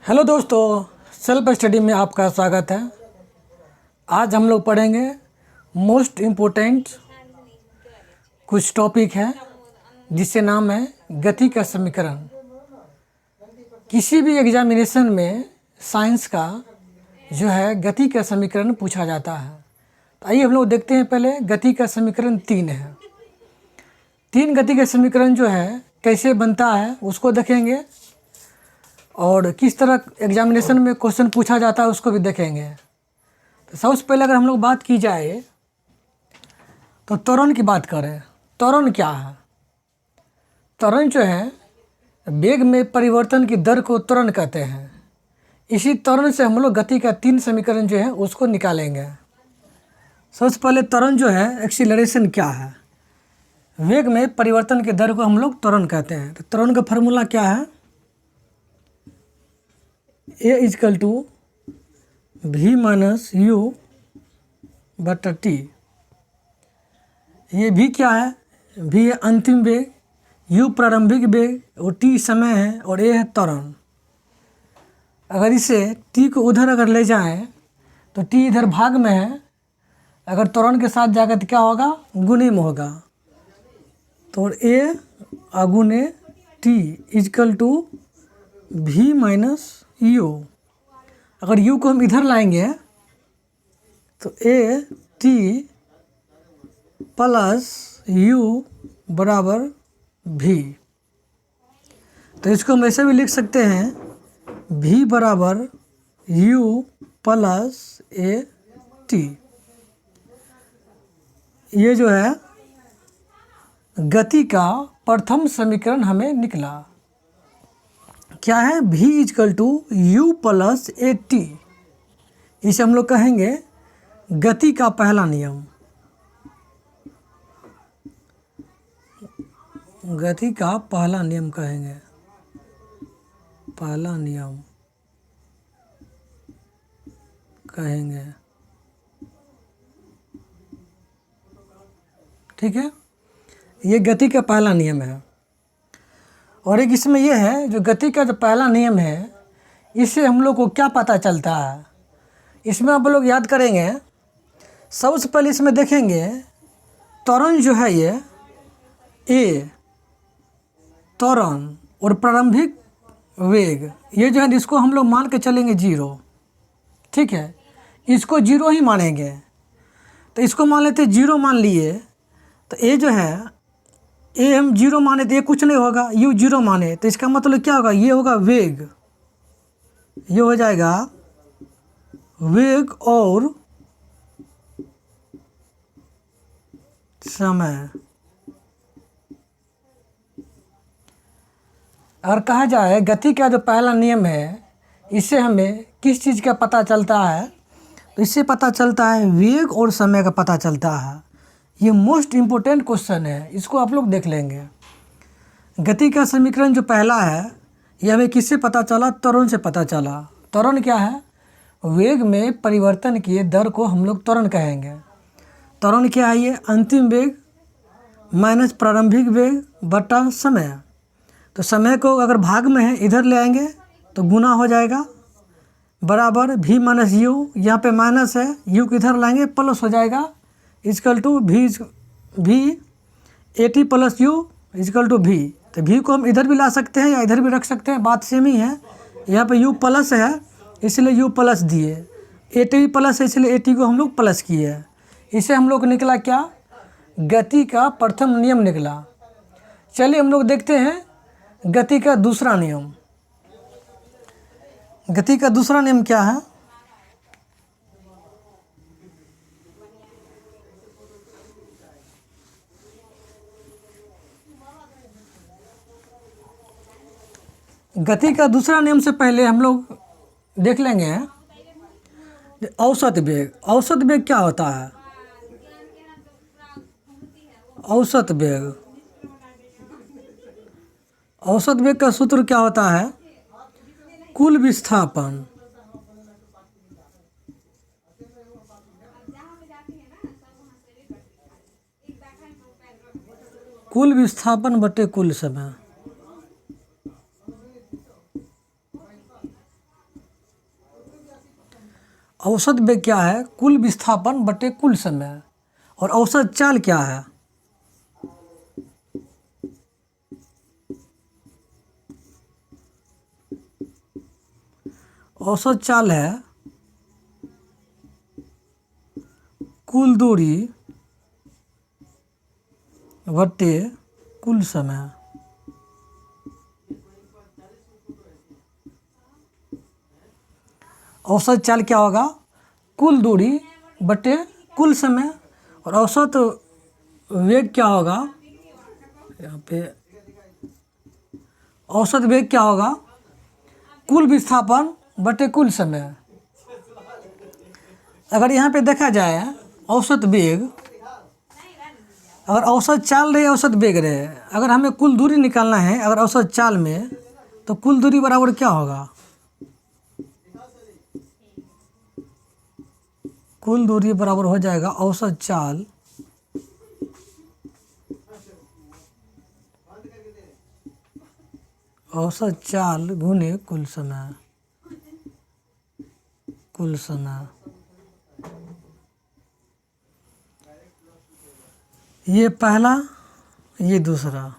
Hello दोस्तों, self study में आपका स्वागत है। आज हम लोग पढ़ेंगे मोस्ट इम्पोर्टेंट कुछ टॉपिक है जिससे नाम है गति का समीकरण। किसी भी एग्जामिनेशन में साइंस का जो है गति का समीकरण पूछा जाता है। तो आइए हम लोग देखते हैं। पहले गति का समीकरण तीन है। तीन गति का समीकरण जो है कैसे बनता है उसको देखेंगे और किस तरह एग्जामिनेशन में क्वेश्चन पूछा जाता है उसको भी देखेंगे। तो सबसे पहले अगर हम लोग बात की जाए तो त्वरण की बात करें। त्वरण क्या है? त्वरण जो है वेग में परिवर्तन की दर को त्वरण कहते हैं। इसी त्वरण से हम लोग गति का तीन समीकरण जो है उसको निकालेंगे। सबसे पहले त्वरण जो है एक्सीलरेशन क्या है? वेग में परिवर्तन की दर को हम लोग त्वरण कहते हैं। तो त्वरण का फार्मूला क्या है? ए इजकल टू भी माइनस यू बटा टी। ये भी क्या है? भी है अंतिम वेग, यू प्रारंभिक वेग और टी समय है और ए है त्वरण। अगर इसे टी को उधर अगर ले जाएं तो टी इधर भाग में है, अगर त्वरण के साथ जाकर तो क्या होगा? गुणे में होगा। तो ए गुणे टी इजकल टू भी माइनस यू। अगर यू को हम इधर लाएंगे तो ए टी प्लस यू बराबर भी। तो इसको हम ऐसे भी लिख सकते हैं भी बराबर यू प्लस ए टी। ये जो है गति का प्रथम समीकरण हमें निकला। क्या है? V is equal to u plus a t. इसे हम लोग कहेंगे गति का पहला नियम। गति का पहला नियम कहेंगे। पहला नियम कहेंगे। ठीक है, ये गति का पहला नियम है। और एक इसमें यह है जो गति का जो पहला नियम है इससे हम लोग को क्या पता चलता है, इसमें आप लोग याद करेंगे। सबसे पहले इसमें देखेंगे त्वरण जो है ये ए त्वरण और प्रारंभिक वेग, ये जो है इसको हम लोग मान के चलेंगे जीरो। ठीक है, इसको जीरो ही मानेंगे। तो इसको मान लेते जीरो मान लिए तो ए जो है ए हम जीरो माने तो ये कुछ नहीं होगा, यू जीरो माने तो इसका मतलब क्या होगा? ये होगा वेग, ये हो जाएगा वेग और समय। अगर कहा जाए गति का जो पहला नियम है इससे हमें किस चीज़ का पता चलता है, तो इससे पता चलता है वेग और समय का पता चलता है। ये मोस्ट इम्पोर्टेंट क्वेश्चन है, इसको आप लोग देख लेंगे। गति का समीकरण जो पहला है ये हमें किससे पता चला? त्वरण से पता चला। त्वरण क्या है? वेग में परिवर्तन की दर को हम लोग त्वरण कहेंगे। त्वरण क्या है? ये अंतिम वेग माइनस प्रारंभिक वेग बटा समय। तो समय को अगर भाग में है इधर ले आएंगे तो गुना हो जाएगा बराबर भी माइनस यू, यहाँ पे माइनस है, यू को इधर लाएंगे प्लस हो जाएगा is equal to v a t plus u is equal to v. तो भी को हम इधर भी ला सकते हैं या इधर भी रख सकते हैं, बात सेम ही है। यहाँ पे यू प्लस है इसलिए यू प्लस दिए, ए टी प्लस है इसलिए ए टी को हम लोग प्लस किए। इसे हम लोग को निकला क्या? गति का प्रथम नियम निकला। चलिए हम लोग देखते हैं गति का दूसरा नियम। गति का दूसरा नियम क्या है? गति का दूसरा नियम से पहले हम लोग देख लेंगे औसत वेग। औसत वेग क्या होता है? औसत वेग, औसत वेग का सूत्र क्या होता है? कुल विस्थापन बटे कुल समय। औसत वेग क्या है? कुल विस्थापन बटे कुल समय। और औसत चाल क्या है? औसत चाल है कुल दूरी बटे कुल समय। औसत चाल क्या होगा? कुल दूरी बटे कुल समय। और औसत वेग क्या होगा? यहाँ पे औसत वेग क्या होगा? कुल विस्थापन बटे कुल समय। अगर यहाँ पे देखा जाए औसत वेग, अगर औसत चाल रहे औसत वेग रहे, अगर हमें कुल दूरी निकालना है अगर औसत चाल में, तो कुल दूरी बराबर क्या होगा? कुल दूरी बराबर हो जाएगा औसत चाल गुने कुल समय। कुल समय ये पहला, ये दूसरा।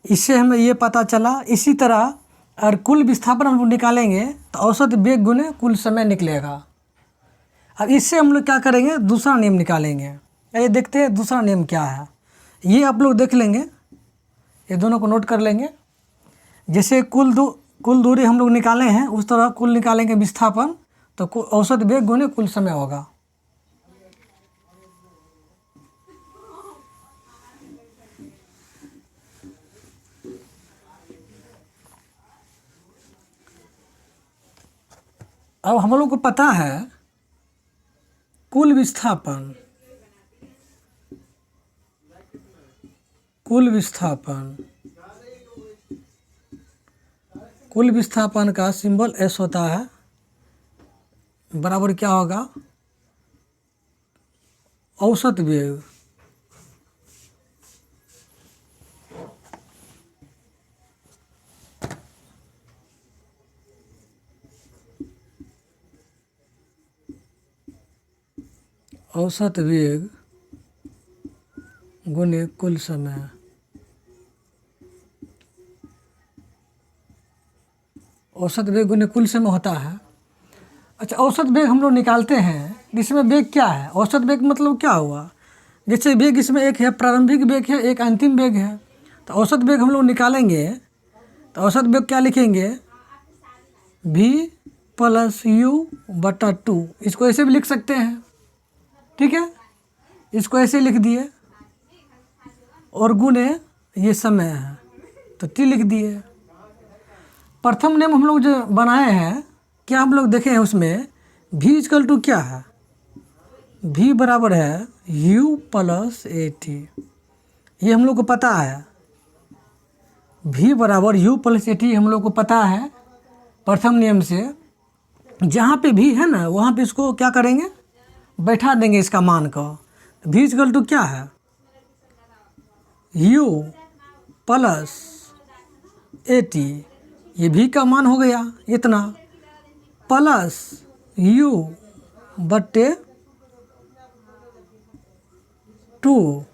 इससे हमें ये पता चला। इसी तरह अगर कुल विस्थापन हम लोग निकालेंगे तो औसत वेग गुने कुल समय निकलेगा। अब इससे हम लोग क्या करेंगे? दूसरा नियम निकालेंगे। ये देखते हैं दूसरा नियम क्या है। ये आप लोग देख लेंगे, ये दोनों को नोट कर लेंगे। जैसे कुल दूरी हम लोग निकाले हैं, उस तरह कुल निकालेंगे विस्थापन, तो औसत वेग गुने कुल समय होगा। अब हम लोग को पता है कुल विस्थापन का सिंबल एस होता है, बराबर क्या होगा? औसत वेग गुने कुल समय। औसत वेग गुने कुल समय होता है। अच्छा, औसत वेग हम लोग निकालते हैं, इसमें वेग क्या है? औसत वेग मतलब क्या हुआ? जैसे वेग इसमें एक है प्रारंभिक वेग है, एक अंतिम वेग है। तो औसत वेग हम लोग निकालेंगे तो औसत वेग क्या लिखेंगे? v प्लस u बटा 2। इसको ऐसे भी लिख सकते हैं, ठीक है? इसको ऐसे लिख दिए और गुने ये समय है तो t लिख दिए। प्रथम नियम हम लोग जो बनाए हैं, क्या हम लोग देखे हैं उसमें v इक्वल टू क्या है? v बराबर है u प्लस at। ये हम लोग को पता है, v बराबर u प्लस at हम लोग को पता है प्रथम नियम से। जहाँ पे v है ना, वहाँ पे इसको क्या करेंगे? बैठा देंगे इसका मान को। v इक्वल टू क्या है? u प्लस at, ये v का मान हो गया इतना, प्लस u बट्टे 2,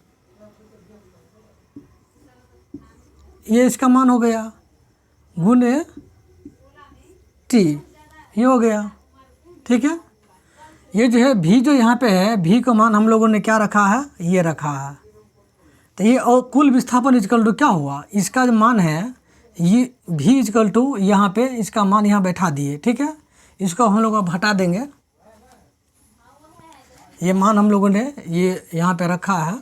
ये इसका मान हो गया, गुने t, ये हो गया, ठीक है? ये जो है v जो यहाँ पे है, v का मान हम लोगों ने क्या रखा है? ये रखा है। तो ये और कुल विस्थापन इक्वल टू क्या हुआ? इसका जो मान है ये v इक्वल टू यहाँ पे इसका मान यहाँ बैठा दिए, ठीक है? इसको हम लोग अब हटा देंगे। ये मान हम लोगों ने ये यहाँ पे रखा है,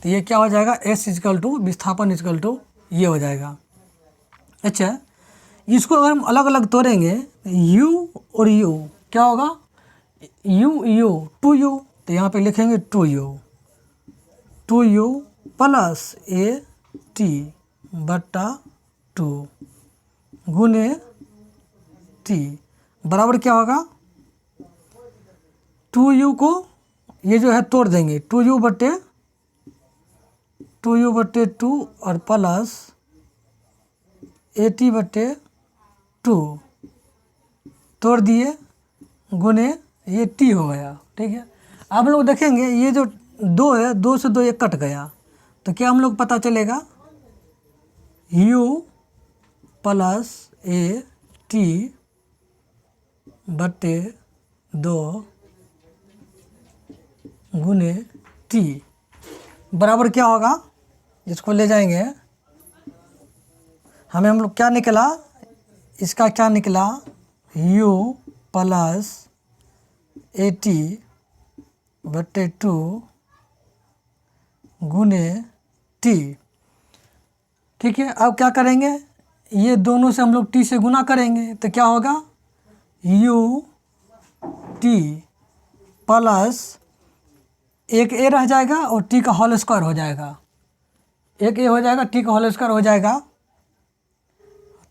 तो ये क्या हो जाएगा? s इक्वल टू विस्थापन इक्वल टू ये हो जाएगा। अच्छा, इसको अगर हम अलग अलग तोड़ेंगे, u और u क्या होगा? u 2u, तो यहाँ पे लिखेंगे 2u प्लस at बट्टा 2 गुने t बराबर क्या होगा? 2u को ये जो है तोड़ देंगे, 2u बट्टे 2 और प्लस 80 बट्टे 2 तोड़ दिए गुने ये t हो गया। ठीक है, अब हम लोग देखेंगे ये जो 2 है, 2 से 2 एक कट गया, तो क्या हम लोग पता चलेगा u प्लस ए टी बटे 2 गुने टी बराबर क्या होगा, इसको ले जाएंगे हम लोग क्या निकला, इसका क्या निकला u प्लस ए टी बटे 2 गुने टी। ठीक है, अब क्या करेंगे, ये दोनों से हम लोग t से गुना करेंगे तो क्या होगा u t प्लस एक a रह जाएगा और t का होल स्क्वायर हो जाएगा, एक a हो जाएगा, t का होल स्क्वायर हो जाएगा,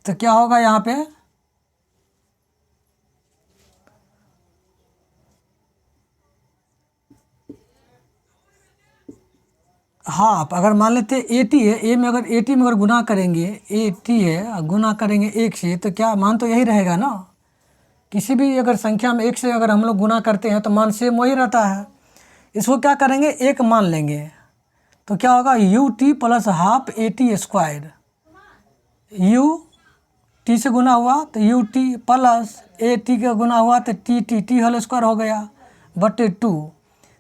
तो क्या होगा यहाँ पे हाफ। अगर मान लेते ए टी है, ए में अगर ए टी में अगर गुना करेंगे, ए टी है गुना करेंगे 1 से, तो क्या मान तो यही रहेगा ना। किसी भी अगर संख्या में 1 से अगर हम लोग गुना करते हैं तो मान सेम वही रहता है। इसको क्या करेंगे, एक मान लेंगे तो क्या होगा you t plus half a T square, U T से गुना हुआ तो you t plus a T का गुना हुआ तो टी होल स्क्वायर हो गया बटे 2।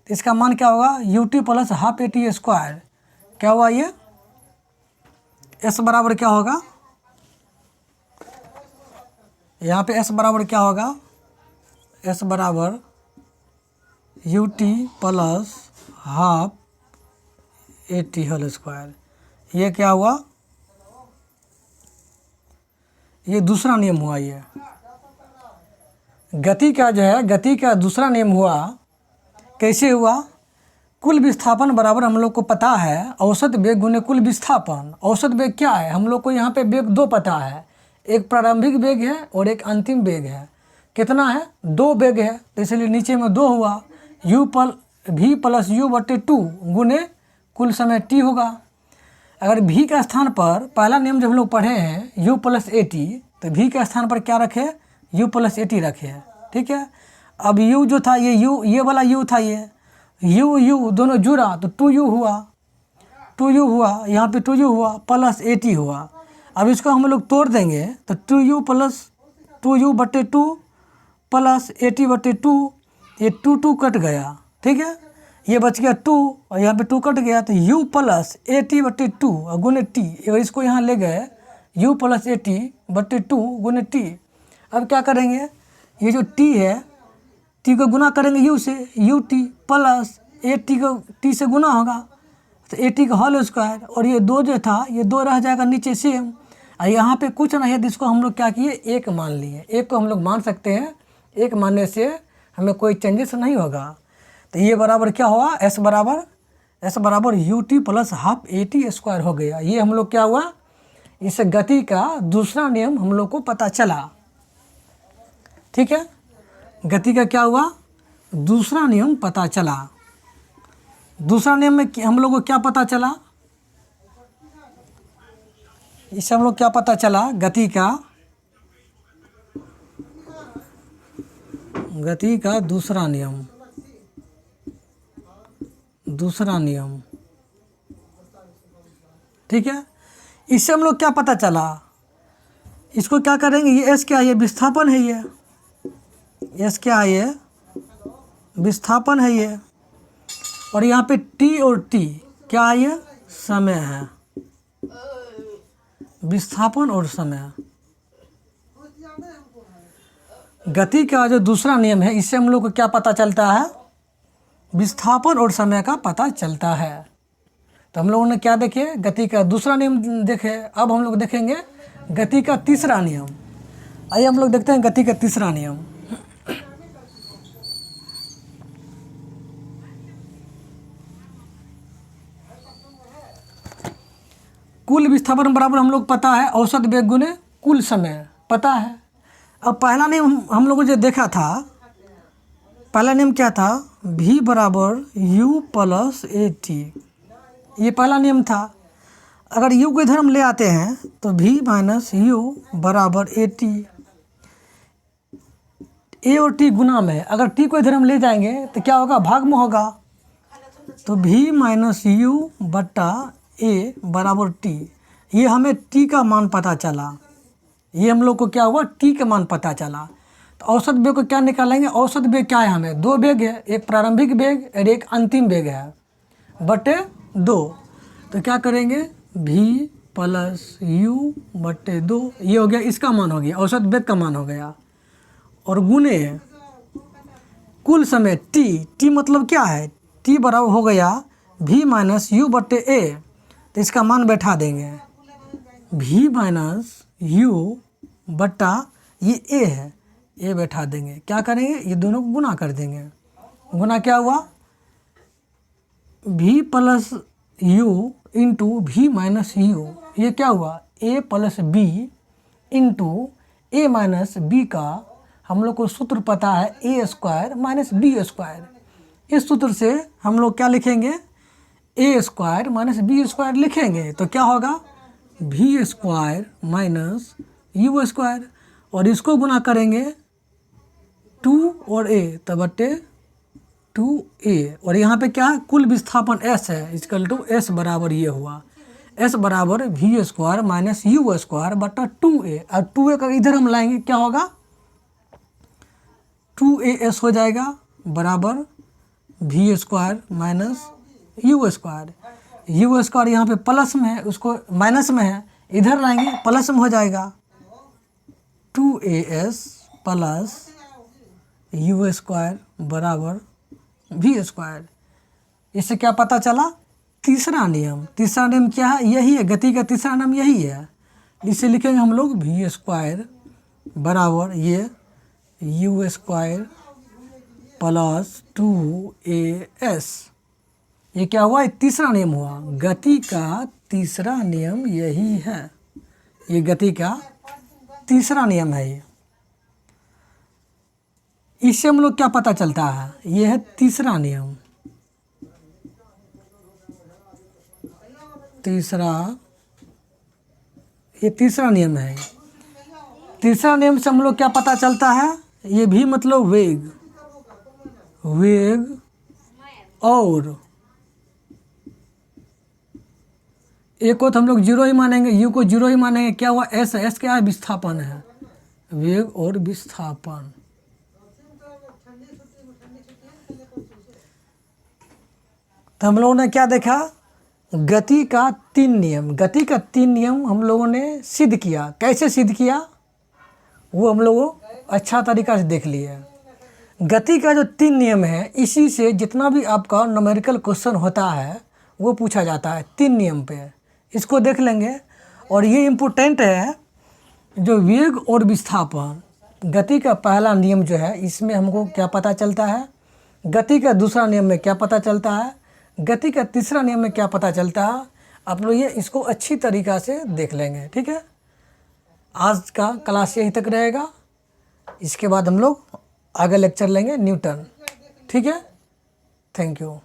तो इसका मान क्या होगा you t plus half a T square, क्या हुआ ये एस बराबर क्या होगा, यहाँ पे एस बराबर क्या होगा, एस बराबर u t plus half a t whole square. ये क्या हुआ, ये दूसरा नियम हुआ। ये गति का जो है, गति का दूसरा नियम हुआ। कैसे हुआ, कुल विस्थापन बराबर हम लोग को पता है औसत वेग गुने कुल विस्थापन। औसत वेग क्या है, हम लोग को यहाँ पे वेग 2 पता है, एक प्रारंभिक वेग है और एक अंतिम वेग है। कितना है, 2 वेग है, तो इसलिए नीचे में 2 हुआ, v प्लस यू बटे 2 गुने कुल समय t होगा। अगर v के स्थान पर पहला नियम जब हम लोग पढ़े हैं u प्लस ए टी, तो v के स्थान पर क्या रखे, u प्लस ए टी रखे। ठीक है, अब u जो था ये वाला u था, ये u दोनों जुड़ा तो 2u हुआ, यहाँ पे 2u हुआ प्लस ए टी हुआ। अब इसको हम लोग तोड़ देंगे तो 2u प्लस 2u बटे 2 प्लस ए टी बटे 2, ये 2 कट गया। ठीक है, ये बच गया 2 और यहाँ पे 2 कट गया, तो u प्लस ए टी बटे 2 गुने टी, अगर इसको यहाँ ले गए u प्लस ए टी बटे 2 गुने टी। अब क्या करेंगे, ये जो t है, t को गुना करेंगे u से, u T plus a T को t से गुना होगा तो ए टी का होल स्क्वायर, और ये 2 जो था ये 2 रह जाएगा नीचे सेम। और यहाँ पे कुछ नहीं है, इसको हम लोग क्या किए, एक मान लिए। एक को हम लोग मान सकते हैं, एक मानने से हमें कोई चेंजेस नहीं होगा। तो ये बराबर क्या हुआ, एस बराबर u t plus half a T square हो गया। ये हम लोग क्या हुआ, इस गति का दूसरा नियम हम लोग को पता चला। ठीक है, गति का क्या हुआ, दूसरा नियम पता चला। दूसरा नियम में हम लोग को क्या पता चला, इससे हम लोग क्या पता चला, गति का दूसरा नियम। ठीक है, इससे हम लोग क्या पता चला, इसको क्या करेंगे, ये एस क्या है, ये विस्थापन है, ये एस क्या है, ये विस्थापन है ये, और यहाँ पे टी और टी क्या है, ये समय है, विस्थापन और समय। गति का जो दूसरा नियम है, इससे हम लोग को क्या पता चलता है, विस्थापन और समय का पता चलता है। तो हम लोगों ने क्या देखे, गति का दूसरा नियम देखे। अब हम लोग देखेंगे गति का तीसरा नियम। आइए हम लोग देखते हैं गति का तीसरा नियम। कुल विस्थापन बराबर हम लोग पता है औसत वेग गुने कुल समय पता है। अब पहला नियम हम लोगों ने जो देखा था, पहला नियम क्या था, v बराबर u प्लस ए टी, ये पहला नियम था। अगर u को इधर हम ले आते हैं तो v माइनस यू बराबर ए टी ए और टी गुना में है, अगर टी को इधर हम ले जाएंगे तो क्या होगा, भाग में होगा। तो भी माइनस यू बट्टा ए बराबर टी। ये हमें टी का मान पता चला, ये हम लोग को क्या हुआ, टी का मान पता चला। तो औसत वेग को क्या निकालेंगे, औसत वेग क्या है, हमें दो वेग है, एक प्रारंभिक वेग और एक अंतिम वेग है, बटे 2। तो क्या करेंगे, v प्लस यू बटे 2, ये हो गया, इसका मान हो गया, औसत वेग का मान हो गया। और गुने कुल समय t मतलब क्या है, t बराबर हो गया v माइनस यू बटे ए। तो इसका मान बैठा देंगे, v माइनस यू बट्टा ये ए है, ए बैठा देंगे। क्या करेंगे, ये दोनों को गुना कर देंगे। गुना क्या हुआ, v plus u into v minus u, ये क्या हुआ, a plus b into a minus b का हम लोग को सूत्र पता है, a square minus b square. इस सूत्र से हम लोग क्या लिखेंगे, a square minus b square लिखेंगे। तो क्या होगा, v square minus u square, और इसको गुना करेंगे 2 और ए, तो बटे 2a। और यहाँ पे क्या है, कुल विस्थापन s है, इक्वल टू s बराबर ये हुआ, s बराबर v square minus u square बटा 2a। और 2a का इधर हम लाएंगे, क्या होगा, 2as हो जाएगा बराबर v square minus u square. U square यहाँ पे प्लस में है, उसको माइनस में है, इधर लाएंगे प्लस में हो जाएगा 2as प्लस यू स्क्वायर बराबर वी स्क्वायर। इससे क्या पता चला, तीसरा नियम। तीसरा नियम क्या है, यही है, गति का तीसरा नियम यही है। इसे लिखेंगे हम लोग वी स्क्वायर बराबर ये यू स्क्वायर प्लस 2as। ये क्या हुआ, तीसरा नियम हुआ, गति का तीसरा नियम यही है, ये गति का तीसरा नियम है। ये इससे हम लोग क्या पता चलता है, ये है तीसरा नियम। ये तीसरा नियम है। तीसरा नियम से हम लोग क्या पता चलता है, ये भी मतलब वेग, और ए को तो हम लोग 0 ही मानेंगे, यू को 0 ही मानेंगे। क्या हुआ, एस क्या है, विस्थापन है, वेग और विस्थापन। तो हम लोगों ने क्या देखा, गति का 3 नियम। गति का 3 नियम हम लोगों ने सिद्ध किया। कैसे सिद्ध किया, वो हम लोगों अच्छा तरीका से देख लिया। गति का जो 3 नियम है, इसी से जितना भी आपका न्यूमेरिकल क्वेश्चन होता है वो पूछा जाता है 3 नियम पे। इसको देख लेंगे। और ये इम्पोर्टेंट है, जो वेग और विस्थापन, गति का पहला नियम जो है, इसमें हमको क्या पता चलता है, गति का दूसरा नियम में क्या पता चलता है, गति का तीसरा नियम में क्या पता चलता है। आप लोग ये इसको अच्छी तरीक़ा से देख लेंगे, ठीक है। आज का क्लास यहीं तक रहेगा, इसके बाद हम लोग आगे लेक्चर लेंगे न्यूटन, ठीक है। Thank you.